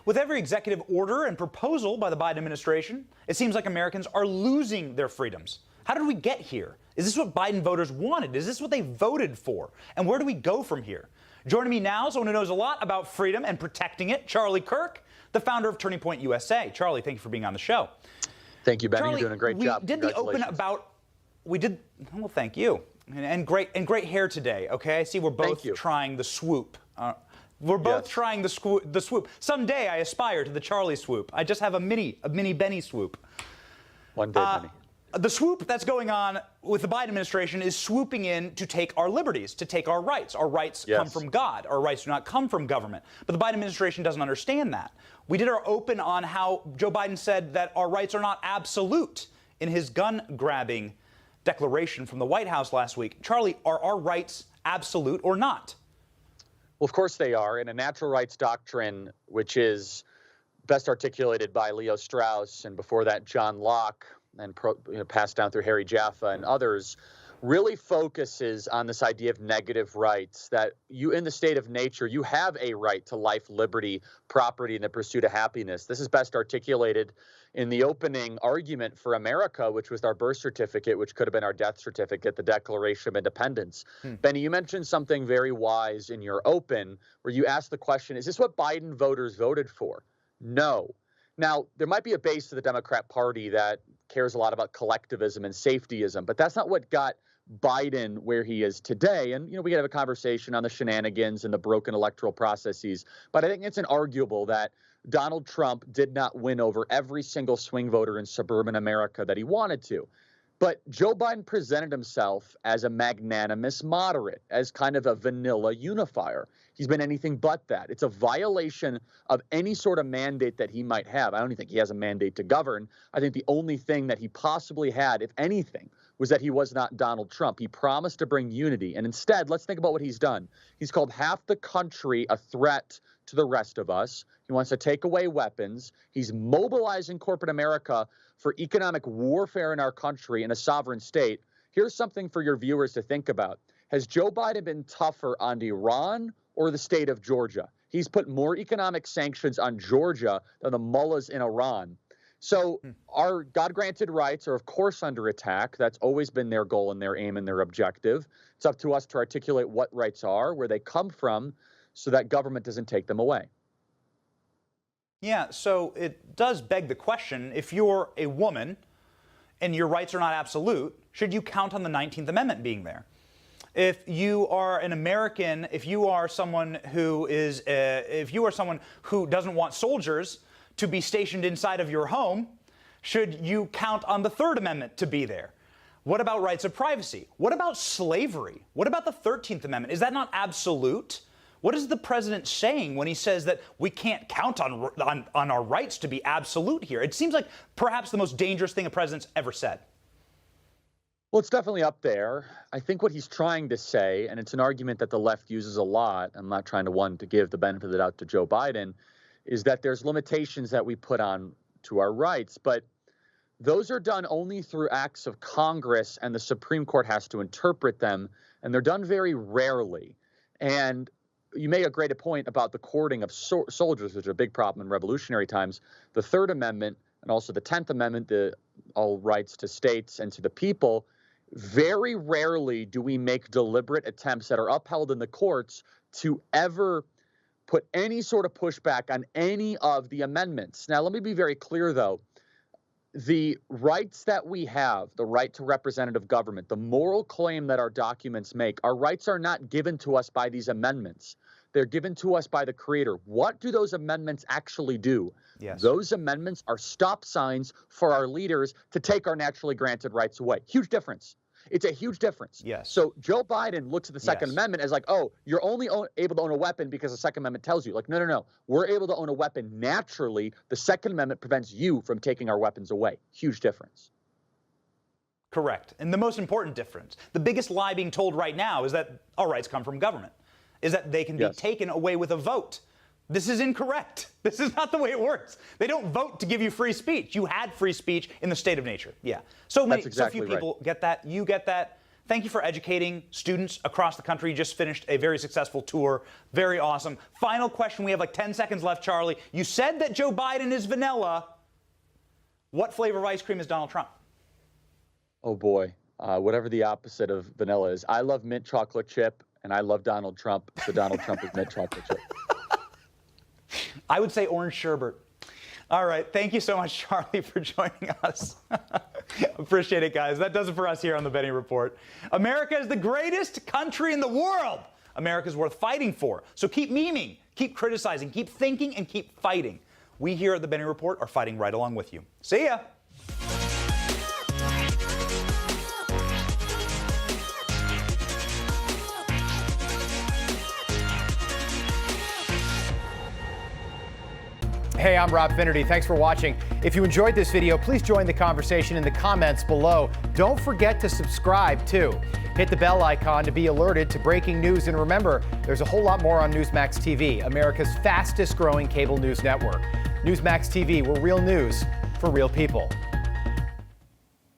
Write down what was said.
With every executive order and proposal by the Biden administration, it seems like Americans are losing their freedoms. How did we get here? Is this what Biden voters wanted? Is this what they voted for? And where do we go from here? Joining me now, someone who knows a lot about freedom and protecting it, Charlie Kirk, the founder of Turning Point USA. Charlie, thank you for being on the show. Thank you, Benny. Charlie, you're doing a great job. We did the open about, well, thank you. And great hair today, okay? I see we're both trying the swoop. We're both trying the swoop. Someday I aspire to the Charlie swoop. I just have a mini Benny swoop. One day, Benny. The swoop that's going on with the Biden administration is swooping in to take our liberties, to take our rights. Our rights come from God. Our rights do not come from government. But the Biden administration doesn't understand that. We did our open on how Joe Biden said that our rights are not absolute in his gun-grabbing declaration from the White House last week. Charlie, are our rights absolute or not? Well, of course they are. In a natural rights doctrine, which is best articulated by Leo Strauss and before that John Locke, and passed down through Harry Jaffa and others, really focuses on this idea of negative rights, that you, in the state of nature, you have a right to life, liberty, property, and the pursuit of happiness. This is best articulated in the opening argument for America, which was our birth certificate, which could have been our death certificate, the Declaration of Independence. Benny, you mentioned something very wise in your open, where you asked the question, is this what Biden voters voted for? No. Now, there might be a base to the Democrat Party that cares a lot about collectivism and safetyism, but that's not what got Biden where he is today. And, we could have a conversation on the shenanigans and the broken electoral processes, but I think it's inarguable that Donald Trump did not win over every single swing voter in suburban America that he wanted to. But Joe Biden presented himself as a magnanimous moderate, as kind of a vanilla unifier. He's been anything but that. It's a violation of any sort of mandate that he might have. I don't even think he has a mandate to govern. I think the only thing that he possibly had, if anything, was that he was not Donald Trump. He promised to bring unity. And instead, let's think about what he's done. He's called half the country a threat to the rest of us. He wants to take away weapons. He's mobilizing corporate America for economic warfare in our country in a sovereign state. Here's something for your viewers to think about. Has Joe Biden been tougher on Iran or the state of Georgia? He's put more economic sanctions on Georgia than the mullahs in Iran. So our God-granted rights are, of course, under attack. That's always been their goal and their aim and their objective. It's up to us to articulate what rights are, where they come from, so that government doesn't take them away. Yeah, so it does beg the question, if you're a woman and your rights are not absolute, should you count on the 19th Amendment being there? If you are an American, if you are someone who doesn't want soldiers to be stationed inside of your home, should you count on the Third Amendment to be there? What about rights of privacy? What about slavery? What about the 13th Amendment? Is that not absolute? What is the president saying when he says that we can't count on our rights to be absolute here? It seems like perhaps the most dangerous thing a president's ever said. Well, it's definitely up there. I think what he's trying to say, and it's an argument that the left uses a lot, I'm not trying to give the benefit of the doubt to Joe Biden, is that there's limitations that we put on to our rights, but those are done only through acts of Congress, and the Supreme Court has to interpret them, and they're done very rarely. And you made a great point about the courting of soldiers, which is a big problem in revolutionary times. The Third Amendment and also the 10th Amendment, all rights to states and to the people, very rarely do we make deliberate attempts that are upheld in the courts to ever put any sort of pushback on any of the amendments. Now, let me be very clear, though. The rights that we have, the right to representative government, the moral claim that our documents make, our rights are not given to us by these amendments. They're given to us by the Creator. What do those amendments actually do? Yes. Those amendments are stop signs for our leaders to take our naturally granted rights away. Huge difference. It's a huge difference. Yes. So Joe Biden looks at the Second Amendment as like, oh, you're only able to own a weapon because the Second Amendment tells you. Like, no, no, no. We're able to own a weapon naturally. The Second Amendment prevents you from taking our weapons away. Huge difference. Correct. And the most important difference, the biggest lie being told right now is that our rights come from government, is that they can be taken away with a vote. This is incorrect. This is not the way it works. They don't vote to give you free speech. You had free speech in the state of nature. Yeah. So few people get that. You get that. Thank you for educating students across the country. You just finished a very successful tour. Very awesome. Final question. We have like 10 seconds left, Charlie. You said that Joe Biden is vanilla. What flavor of ice cream is Donald Trump? Oh, boy. Whatever the opposite of vanilla is. I love mint chocolate chip, and I love Donald Trump, so Donald Trump is mint chocolate chip. I would say orange sherbet. All right. Thank you so much, Charlie, for joining us. Appreciate it, guys. That does it for us here on the Benny Report. America is the greatest country in the world. America's worth fighting for. So keep memeing, keep criticizing, keep thinking, and keep fighting. We here at the Benny Report are fighting right along with you. See ya. Hey, I'm Rob Finnerty. Thanks for watching. If you enjoyed this video, please join the conversation in the comments below. Don't forget to subscribe, too. Hit the bell icon to be alerted to breaking news. And remember, there's a whole lot more on Newsmax TV, America's fastest growing cable news network. Newsmax TV, where real news for real people.